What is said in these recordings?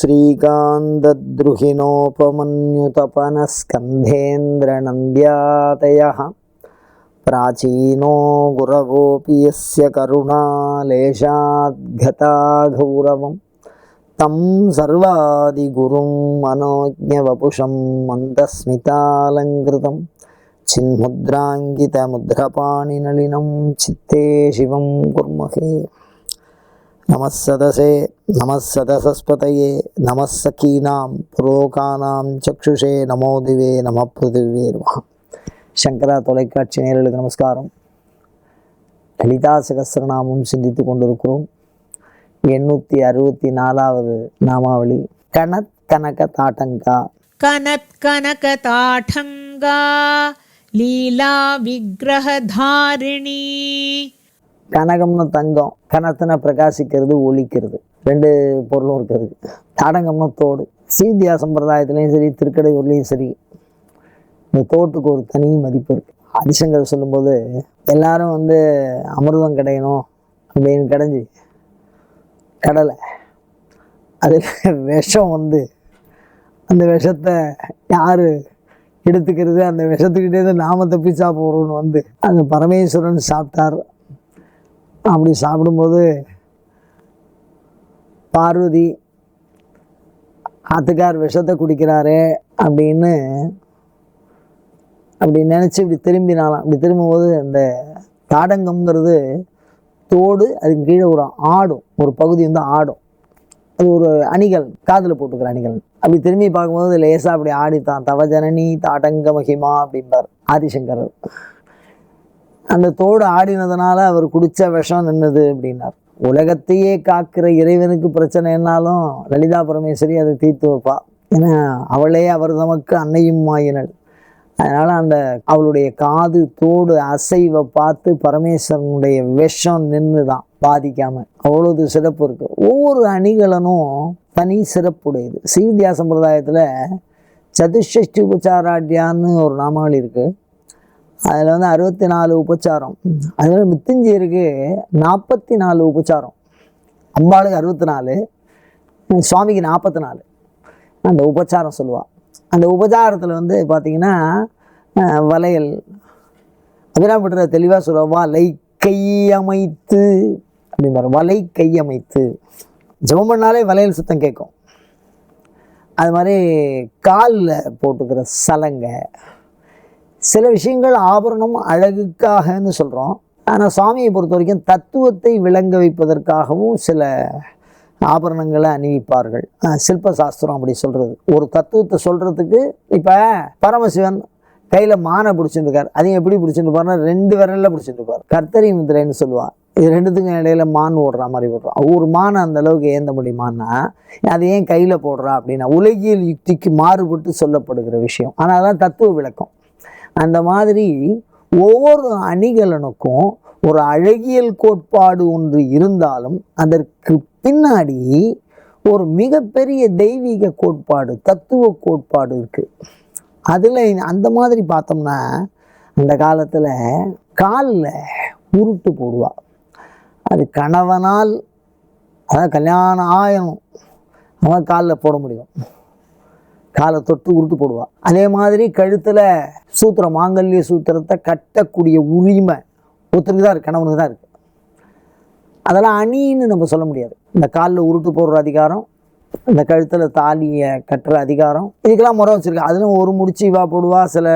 श्रीकान्तद्रुहिणोपमन्युतपनस्कन्धेन्द्रनन्द्यातयः प्राचीनो गुरवोऽपि यस्य करुणालेशाद्गता गौरवं तं सर्वादिगुरुं मनोज्ञवपुषं मन्दस्मितालङ्कृतं चिन्मुद्राङ्कितमुद्रपाणिनलिनं चित्ते शिवं कुर्महे। नमः सदसे नमः सदसस्पतये नमः सखीनां पुरोकानां चक्षुषे नमो दिवे नमः पृथिवे नमः। சங்கரா தொலைக்காட்சி நேயர்களுக்கு நமஸ்காரம். லலிதா சகஸ்ரநாமம் சிந்தித்து கொண்டிருக்கிறோம். 864வது நாமாவளி கனத் கனக தாட்டங்கா. கனத் கனக தாட்டங்கா லீலா விக்கிரகதாரிணி. கனகம்னு தங்கம், கனத்தின பிரகாசிக்கிறது, ஒலிக்கிறது, ரெண்டு பொருளும் இருக்கிறது. தாடங்கம்னு தோடு. சீந்தியா சம்பிரதாயத்துலேயும் சரி, திருக்கடையூர்லேயும் சரி, இந்த தோட்டுக்கு ஒரு தனி மதிப்பு இருக்குது. ஆதிசங்கர் சொல்லும்போது எல்லாரும் அமிர்தம் கிடையணும் அப்படின்னு கடைஞ்சி கடலை அது விஷம் அந்த விஷத்தை யார் எடுத்துக்கிறது, அந்த விஷத்துக்கிட்டே நாம தப்பிச்சா போகிறோன்னு அந்த பரமேஸ்வரன் சாப்பிட்டார். அப்படி சாப்பிடும்போது பார்வதி ஆத்துக்கார் விஷத்தை குடிக்கிறாரே அப்படின்னு அப்படி நினச்சி இப்படி திரும்பினாலாம். அப்படி திரும்பும்போது அந்த தாடங்கம்ங்கிறது தோடு, அதுக்கு கீழே ஒரு ஆடும், ஒரு பகுதி ஆடும். அது ஒரு அணிகள், காதில் போட்டுக்கிற அணிகள். அப்படி திரும்பி பார்க்கும்போது லேசாக அப்படி ஆடித்தான். தவஜனனி தாடங்க மகிமா அப்படிம்பார் ஆதிசங்கரர். அந்த தோடு ஆடினதுனால அவர் குடித்த விஷம் நின்றுது அப்படின்னார். உலகத்தையே காக்கிற இறைவனுக்கு பிரச்சனை என்னாலும் லலிதா பரமேஸ்வரி அதை தீர்த்து வைப்பா. ஏன்னா அவளே அவர் நமக்கு அன்னையும் ஆயினள். அதனால் அந்த அவளுடைய காது தோடு அசைவை பார்த்து பரமேஸ்வரனுடைய விஷம் நின்று தான் பாதிக்காமல். அவ்வளோது சிறப்பு இருக்குது. ஒவ்வொரு அணிகலனும் தனி சிறப்புடையது. சீந்தியா சம்பிரதாயத்தில் சதுஷ்டி உபச்சாராட்யான்னு ஒரு நாமாவளி இருக்குது. அதில் 64 உபச்சாரம். அதில் மிருத்யுஞ்சயருக்கு 44 உபச்சாரம். அம்பாளுக்கு 64, சுவாமிக்கு 44 அந்த உபச்சாரம் சொல்லுவாள். அந்த உபச்சாரத்தில் பார்த்திங்கன்னா வளையல், அபிராமபட்டர் தெளிவாக சொல்லுவா, வலை கையமைத்து அப்படிம்பாரு. வலை கையமைத்து ஜெபம் பண்ணாலே வளையல் சுத்தம் கேட்கும். அது மாதிரி காலில் போட்டுக்கிற சலங்கை, சில விஷயங்கள் ஆபரணம் அழகுக்காகன்னு சொல்கிறோம். ஆனால் சுவாமியை பொறுத்த வரைக்கும் தத்துவத்தை விளங்க வைப்பதற்காகவும் சில ஆபரணங்களை அணிவிப்பார்கள். சில்பசாஸ்திரம் அப்படி சொல்கிறது. ஒரு தத்துவத்தை சொல்கிறதுக்கு இப்போ பரமசிவன் கையில் மானை பிடிச்சிருக்கார். அதையும் எப்படி பிடிச்சிருப்பாருன்னா 2 விரலில் பிடிச்சிருப்பார். கர்த்தரி முத்திரைன்னு சொல்லுவாள். இது ரெண்டுத்துக்கும் இடையில மான் ஓடுற மாதிரி போடுறான். ஒரு மானை அந்த அளவுக்கு ஏந்த முடியுமான்னா அதை ஏன் கையில் போடுறா அப்படின்னா உலகியல் யுக்திக்கு மாறுபட்டு சொல்லப்படுகிற விஷயம். ஆனால் அதான் தத்துவ விளக்கம். அந்த மாதிரி ஒவ்வொரு அணிகலனுக்கும் ஒரு அழகியல் கோட்பாடு ஒன்று இருந்தாலும் அதற்கு பின்னாடி ஒரு மிகப்பெரிய தெய்வீக கோட்பாடு, தத்துவ கோட்பாடு இருக்குது. அதில் அந்த மாதிரி பார்த்தோம்னா அந்த காலத்தில் காலில் உருட்டு போடுவாள். அது கணவனால், அதாவது கல்யாணம் ஆகணும் அவன் காலில் போட முடியும். காலை தொட்டு உருட்டு போடுவாள். அதே மாதிரி கழுத்தில் சூத்திரம், மாங்கல்ய சூத்திரத்தை கட்டக்கூடிய உரிமை ஒருத்தருக்கு தான் இருக்குது, கணவனுக்கு தான் இருக்குது. அதெல்லாம் அணின்னு நம்ம சொல்ல முடியாது. இந்த காலில் உருட்டு போடுற அதிகாரம், இந்த கழுத்தில் தாலியை கட்டுற அதிகாரம், இதுக்கெல்லாம் முறை வச்சுருக்கா. அதிலும் ஒரு முடிச்சு இவா போடுவா. சில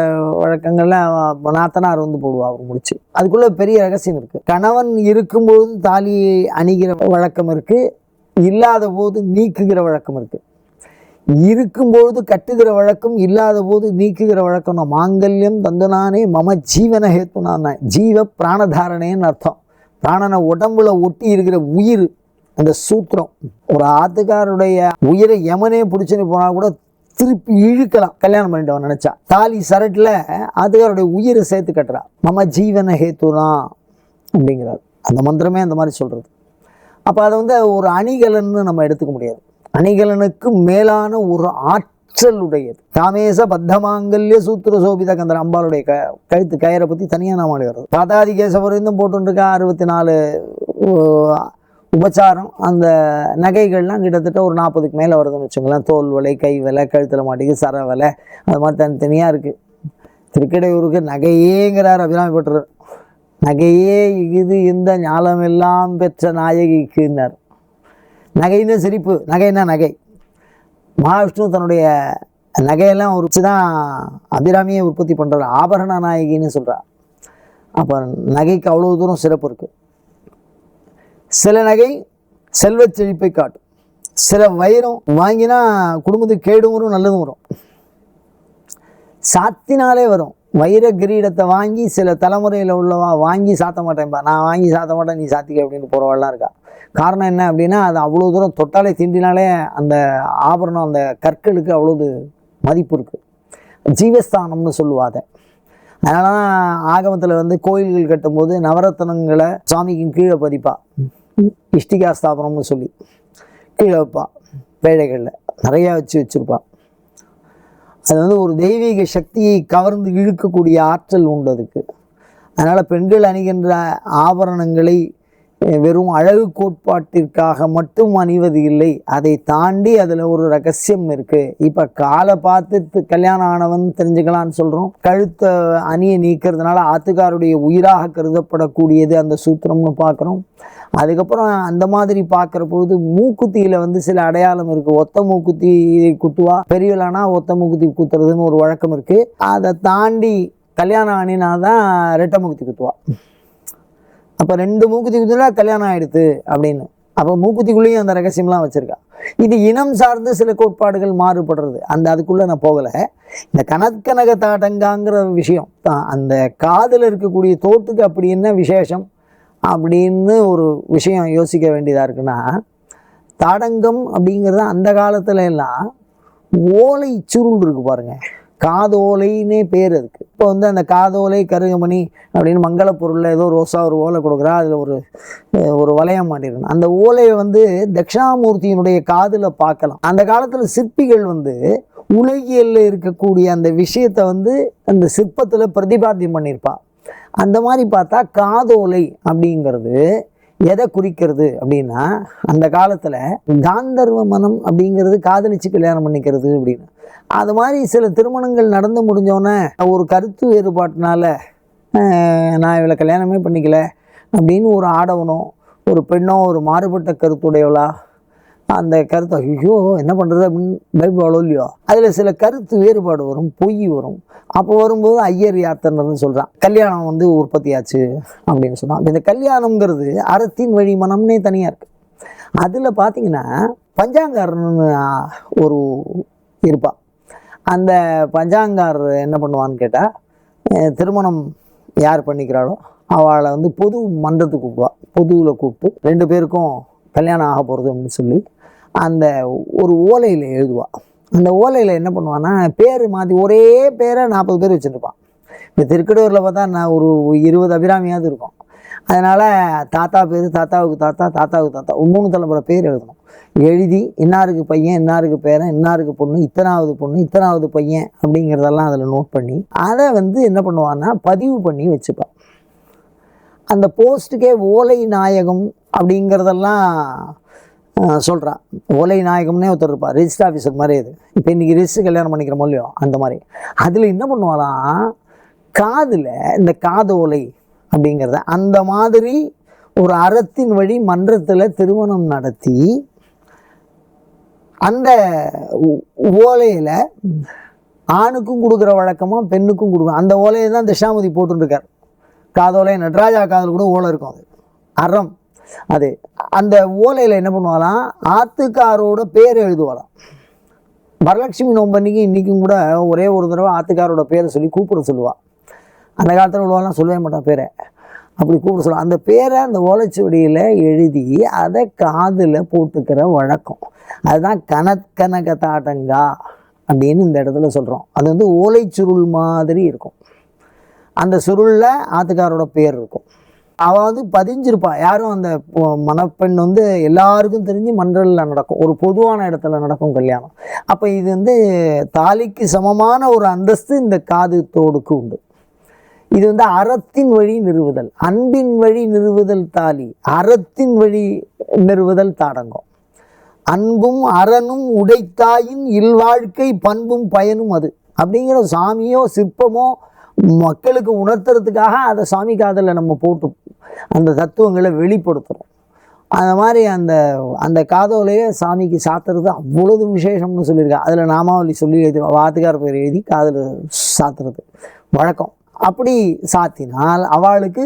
வழக்கங்களில் நாத்தனார் போடுவா ஒரு முடிச்சு. அதுக்குள்ளே பெரிய ரகசியம் இருக்குது. கணவன் இருக்கும்பொழுது தாலியை அணிகிற வழக்கம் இருக்குது, இல்லாத போது நீக்குகிற வழக்கம் இருக்குது. இருக்கும்பொழுது கட்டுகிற வழக்கம், இல்லாத போது நீக்குகிற வழக்கம். மாங்கல்யம் தந்துனானே மம ஜீவன ஹேத்துனான, ஜீவ பிராணதாரணேன்னு அர்த்தம். பிராணனை உடம்புல ஒட்டி இருக்கிற உயிர், அந்த சூத்திரம். ஒரு ஆத்துக்காருடைய உயிரை யமனே பிடிச்சுன்னு போனால் கூட திருப்பி இழுக்கலாம் கல்யாணம் பண்ணிட்டவன் நினச்சா. தாலி சரட்டில் ஆத்துக்காருடைய உயிரை சேர்த்து கட்டுறா. மம ஜீவன ஹேத்துனா அப்படிங்கிறார். அந்த மந்திரமே அந்த மாதிரி சொல்கிறது. அப்போ அதை ஒரு அணிகலன்னு நம்ம எடுத்துக்க முடியாது. அணிகலனுக்கு மேலான ஒரு ஆற்றல் உடையது. காமேச பத்தமாங்கல்ய சூத்திர சோபித கந்தர். அம்பாளுடைய கழுத்து கயிறை பற்றி தனியாக நாம வருது. பாதாதி கேசவரைந்தும் போட்டுருக்கா. 64 உபச்சாரம் அந்த நகைகள்லாம் கிட்டத்தட்ட ஒரு 40க்கு மேலே வருதுன்னு வச்சுங்களேன். தோல் விலை, கை விலை, கழுத்தில் மாட்டிக்கு சர விலை, அது மாதிரி தனித்தனியாக இருக்குது. திருக்கடையூருக்கு நகையேங்கிறார் அபிராமி பட்டர். நகையே இது இந்த ஞாலமெல்லாம் பெற்ற நாயகிக்குன்னார். நகைன்னு சிரிப்பு, நகைன்னா நகை. மகாவிஷ்ணு தன்னுடைய நகையெல்லாம் உரிச்சு தான் அபிராமியை உற்பத்தி பண்ணுறார். ஆபரண நாயகின்னு சொல்கிறார். அப்போ நகைக்கு அவ்வளோ தூரம் சிறப்பு இருக்குது. சில நகை செல்வ செழிப்பை காட்டும். சில வைரம் வாங்கினா குடும்பத்துக்கு கேடும் வரும், நல்லதும் வரும். சாத்தினாலே வரும். வைர கிரீடத்தை வாங்கி சில தலைமுறையில் உள்ளவா வாங்கி சாத்த மாட்டேன்பா, நான் வாங்கி சாத்த மாட்டேன், நீ சாத்திக்க அப்படின்னு போகிறவாள்லாம் இருக்கா. காரணம் என்ன அப்படின்னா, அது அவ்வளோ தூரம் தொட்டாலே தீண்டினாலே அந்த ஆபரணம், அந்த கற்களுக்கு அவ்வளோது மதிப்பு இருக்குது. ஜீவஸ்தானம்னு சொல்லுவாத. அதனால தான் ஆகமத்தில் கோயில்கள் கட்டும்போது நவரத்னங்களை சுவாமிக்கு கீழே பதிப்பா, இஷ்டிகா ஸ்தாபனம்னு சொல்லி கீழே வைப்பா. பேழைகளில் நிறையா வச்சுருப்பா. அது ஒரு தெய்வீக சக்தியை கவர்ந்து இழுக்கக்கூடிய ஆற்றல் உண்டு அதுக்கு. அதனால் பெண்கள் அணிகின்ற ஆபரணங்களை வெறும் அழகு கோட்பாட்டிற்காக மட்டும் அணிவது இல்லை, அதை தாண்டி அதில் ஒரு ரகசியம் இருக்குது. இப்போ காலை பார்த்து கல்யாணம் ஆனவன் தெரிஞ்சுக்கலான்னு சொல்கிறோம். கழுத்தை அணியை நீக்கிறதுனால ஆத்துக்காருடைய உயிராக கருதப்படக்கூடியது அந்த சூத்திரம்னு பார்க்குறோம். அதுக்கப்புறம் அந்த மாதிரி பார்க்குற பொழுது மூக்குத்தியில் சில அடையாளம் இருக்குது. ஒத்த மூக்குத்தி குத்துவா, பெரியவளானா ஒத்த மூக்குத்தி குத்துறதுன்னு ஒரு வழக்கம் இருக்குது. அதை தாண்டி கல்யாணம் அணினா தான் ரெட்டை மூக்குத்தி குத்துவா. அப்போ 2 மூக்குத்தி குத்துனா கல்யாணம் ஆகிடுது அப்படின்னு. அப்போ மூக்குத்திக்குள்ளேயும் அந்த ரகசியம்லாம் வச்சுருக்கா. இது இனம் சார்ந்து சில கோட்பாடுகள் மாறுபடுறது. அதுக்குள்ளே நான் போகலை. இந்த கனற்கனக தாட்டங்காங்கிற விஷயம் தான், அந்த காதில் இருக்கக்கூடிய தோட்டுக்கு அப்படி என்ன விசேஷம் அப்படின்னு ஒரு விஷயம் யோசிக்க வேண்டியதாக இருக்குன்னா, தாடங்கம் அப்படிங்கிறது அந்த காலத்துல எல்லாம் ஓலை சுருள் இருக்குது பாருங்கள், காதோலைன்னே பேர் அதுக்கு. இப்போ அந்த காதோலை கருகமணி அப்படின்னு மங்கள பொருளில் ஏதோ ரோசா ஒரு ஓலை கொடுக்குறா, அதில் ஒரு வளையம் மாட்டிருக்கணும். அந்த ஓலையை தட்சிணாமூர்த்தியினுடைய காதில் பார்க்கலாம். அந்த காலத்தில் சிற்பிகள் உலகியலில் இருக்கக்கூடிய அந்த விஷயத்தை அந்த சிற்பத்தில் பிரதிபாத்தியம் பண்ணியிருப்பா. அந்த மாதிரி பார்த்தா காதோலை அப்படிங்கிறது எதை குறிக்கிறது அப்படின்னா, அந்த காலத்தில் காந்தர்வ மனம் அப்படிங்கிறது காதலிச்சு கல்யாணம் பண்ணிக்கிறது அப்படின்னு. அது மாதிரி சில திருமணங்கள் நடந்து முடிஞ்சோன்னே ஒரு கருத்து வேறுபாட்டினால நான் இவளை கல்யாணமே பண்ணிக்கல அப்படின்னு ஒரு ஆடவனோ ஒரு பெண்ணோ ஒரு மாறுபட்ட கருத்துடையவளா அந்த கருத்தை ஐயோ என்ன பண்ணுறது அப்படின்னு பயப்படுவாளோ இல்லையோ, அதில் சில கருத்து வேறுபாடு வரும், பொய் வரும். அப்போ வரும்போது ஐயர் யாத்திரன்னு சொல்கிறான், கல்யாணம் உற்பத்தியாச்சு அப்படின்னு சொன்னான். இந்த கல்யாணங்கிறது அறத்தின் வழி மனம்னே தனியாக இருக்குது. அதில் பார்த்தீங்கன்னா பஞ்சாங்காரன்னு ஒரு இருப்பாள். அந்த பஞ்சாங்கார் என்ன பண்ணுவான்னு கேட்டால், திருமணம் யார் பண்ணிக்கிறாளோ அவளை பொது மன்றத்துக்கு கூப்பிடுவா. பொதுவில் கூப்பிட்டு 2 பேருக்கும் கல்யாணம் ஆக போகிறது அப்படின்னு சொல்லி அந்த ஒரு ஓலையில் எழுதுவாள். அந்த ஓலையில் என்ன பண்ணுவான்னா, பேர் மாற்றி ஒரே பேரை 40 பேர் வச்சுருப்பான். இப்போ திருக்கடையூரில் பார்த்தா நான் ஒரு 20 அபிராமியாவது இருக்கும். அதனால் தாத்தா பேர், தாத்தாவுக்கு தாத்தா, தாத்தாவுக்கு தாத்தா 3 தலைமுறை பேர் எழுதணும். எழுதி இன்னாருக்கு பையன், இன்னாருக்கு பேரன், இன்னாருக்கு பொண்ணு, இத்தனாவது பொண்ணு, இத்தனாவது பையன் அப்படிங்கிறதெல்லாம் அதில் நோட் பண்ணி அதை என்ன பண்ணுவான்னா பதிவு பண்ணி வச்சுப்பான். அந்த போஸ்ட்டுக்கே ஓலை நாயகம் அப்படிங்கிறதெல்லாம் சொல்கிறான். ஓலை நாயகம்னே ஒருத்தர் இருப்பார், ரிஜிஸ்டர் ஆஃபீஸர் மாதிரி. இது இப்போ இன்றைக்கி ரிஜிஸ்டர் கல்யாணம் பண்ணிக்கிற மொழியோ அந்த மாதிரி. அதில் என்ன பண்ணுவாலாம், காதில் இந்த காதோலை அப்படிங்கிறத அந்த மாதிரி ஒரு அறத்தின் வழி மன்றத்தில் திருமணம் நடத்தி அந்த ஓலையில் ஆணுக்கும் கொடுக்குற வழக்கமாக பெண்ணுக்கும் கொடுக்கும். அந்த ஓலையை தான் தட்சிணாமூர்த்தி போட்டுருக்கார். காதோலை நடராஜா காதல் கூட ஓலை இருக்கும், அது அறம். அது அந்த ஓலையில் என்ன பண்ணுவாலாம், ஆத்துக்காரோட பேர் எழுதுவாளாம். வரலட்சுமி நோம்பன்னைக்கு இன்றைக்கும் கூட ஒரே ஒரு தடவை ஆத்துக்காரோட பேரை சொல்லி கூப்பிட சொல்லுவாள். அந்த காலத்தில் உள்ளவெல்லாம் சொல்லவே மாட்டான் பேரை, அப்படி கூப்பிட சொல்லுவாள். அந்த பேரை அந்த ஓலைச்சுவடியில் எழுதி அதை காதில் போட்டுக்கிற வழக்கம். அதுதான் கனற்கனக தாட்டங்கா அப்படின்னு இந்த இடத்துல சொல்கிறோம். அது ஓலை சுருள் மாதிரி இருக்கும். அந்த சுருளில் ஆத்துக்காரோட பேர் இருக்கும். அவள் பதிஞ்சிருப்பா. யாரும் அந்த மணப்பெண் எல்லாருக்கும் தெரிஞ்சு மன்றலில் நடக்கும், ஒரு பொதுவான இடத்துல நடக்கும் கல்யாணம். அப்போ இது தாலிக்கு சமமான ஒரு அந்தஸ்து இந்த காது தோடுக்கு உண்டு. இது வந்து அறத்தின் வழி நிறுவுதல், அன்பின் வழி நிறுவுதல் தாலி, அறத்தின் வழி நிறுவுதல் தாடங்கம். அன்பும் அறனும் உடைத்தாயின் இல்வாழ்க்கை பண்பும் பயனும் அது அப்படிங்கிற சாமியோ சிற்பமோ மக்களுக்கு உணர்த்துறதுக்காக அதை சாமி காதில் நம்ம போட்டு அந்த தத்துவங்களை வெளிப்படுத்துகிறோம். அந்த மாதிரி அந்த அந்த காதோலையே சாமிக்கு சாத்துறது அவ்வளவு விசேஷம்னு சொல்லியிருக்கா. அதில் நாமாவளி சொல்லி எழுதி வாத்துக்கார பேர் எழுதி காதில் சாத்துறது வழக்கம். அப்படி சாத்தினால் அவளுக்கு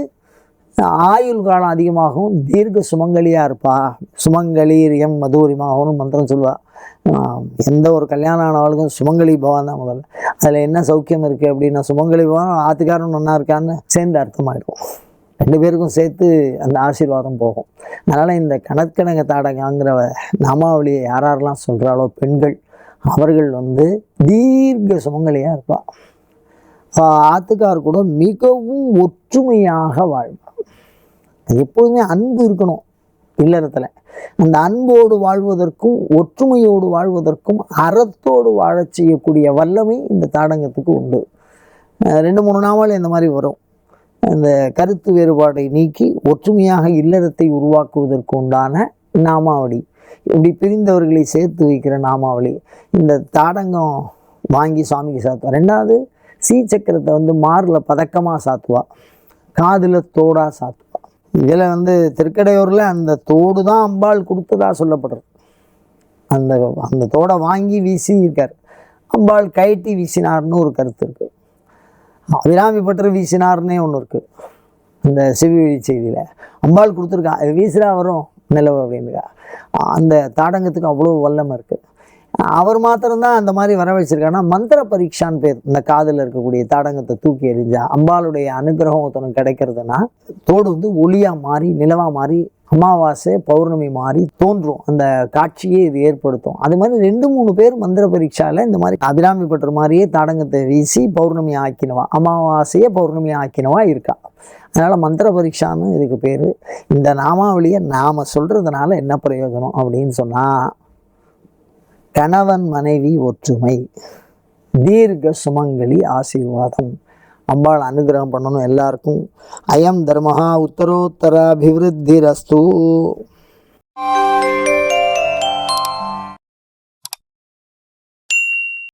ஆயுள் காலம் அதிகமாகவும் தீர்க்க சுமங்கலியாக இருப்பா. சுமங்கலீரியம் மதுரிமாகவும் மந்திரம் சொல்லுவாள். எந்த ஒரு கல்யாணம் ஆனவளுக்கும் சுமங்கலி பவன் தான் முதல்ல. அதில் என்ன சௌக்கியம் இருக்குது அப்படின்னா சுமங்கலி பவன் ஆத்துக்காரன் ஒன்றா இருக்கான்னு சேர்ந்து அர்த்தமாயிடும். 2 பேருக்கும் சேர்த்து அந்த ஆசீர்வாதம் போகும். அதனால் இந்த கணக்கணங்க தாடகாங்கிற நாமாவளியை யாரெல்லாம் சொல்கிறாளோ பெண்கள், அவர்கள் வந்து தீர்க்க சுமங்கலியாக இருப்பாள். ஆத்துக்கார் கூட மிகவும் ஒற்றுமையாக வாழ்வாள். எப்போதுமே அன்பு இருக்கணும் இல்லறத்தில். அந்த அன்போடு வாழ்வதற்கும் ஒற்றுமையோடு வாழ்வதற்கும் அறத்தோடு வாழச் செய்யக்கூடிய வல்லமை இந்த தாடங்கத்துக்கு உண்டு. 2-3 நாவல் இந்த மாதிரி வரும். இந்த கருத்து வேறுபாடை நீக்கி ஒற்றுமையாக இல்லறத்தை உருவாக்குவதற்கு உண்டான நாமாவளி, இப்படி பிரிந்தவர்களை சேர்த்து வைக்கிற நாமாவளி. இந்த தாடங்கம் வாங்கி சுவாமிக்கு சாத்துவா. 2வது சீச்சக்கரத்தை வந்து மாரில் பதக்கமாக சாத்துவா, காதில் தோடாக சாத்துவா. இதில் வந்து திருக்கடையூரில் அந்த தோடு தான் அம்பாள் கொடுத்ததா சொல்லப்படுறது. அந்த அந்த தோடை வாங்கி வீசி இருக்கார். அம்பாள் கைட்டி வீசினார்னு ஒரு கருத்து இருக்குது. அபிராமி பட்டர் வீசினார்னே ஒன்று இருக்குது. அந்த சிவவெளி செய்தியில் அம்பாள் கொடுத்துருக்கா, அது வீசுகிறா வரும் நிலவு அப்படின்னுக்கா. அந்த தாடங்கத்துக்கு அவ்வளோ வல்லமை இருக்குது. அவர் மாத்திரம்தான் அந்த மாதிரி வர வச்சிருக்காங்கன்னா மந்திர பரீட்சான்னு பேர். இந்த காதில் இருக்கக்கூடிய தாடங்கத்தை தூக்கி எறிஞ்சா அம்பாளுடைய அனுகிரகம் ஒருத்தனுக்கு கிடைக்கிறதுனா தோடு வந்து ஒளியாக மாறி நிலவாக மாறி அமாவாசை பௌர்ணமி மாறி தோன்றும். அந்த காட்சியே இது ஏற்படுத்தும். அது மாதிரி 2-3 பேர் மந்திர பரீட்சாவில் இந்த மாதிரி அபிராமி பட்டர் மாதிரியே தாடங்கத்தை வீசி பௌர்ணமி ஆக்கினவா, அமாவாசையே பௌர்ணமி ஆக்கினவா இருக்கா. அதனால் மந்திர பரீட்சான்னு இதுக்கு பேர். இந்த நாமாவளியை நாம் சொல்கிறதுனால என்ன பிரயோஜனம் அப்படின்னு சொன்னால், கணவன் மனைவி ஒற்றுமை, தீர்க்க சுமங்கலி ஆசீர்வாதம், அம்பாள் அனுகிரகம் பண்ணணும் எல்லாருக்கும். அயம் தர்மஹா உத்தரோத்தராபிவிருத்திரஸ்து.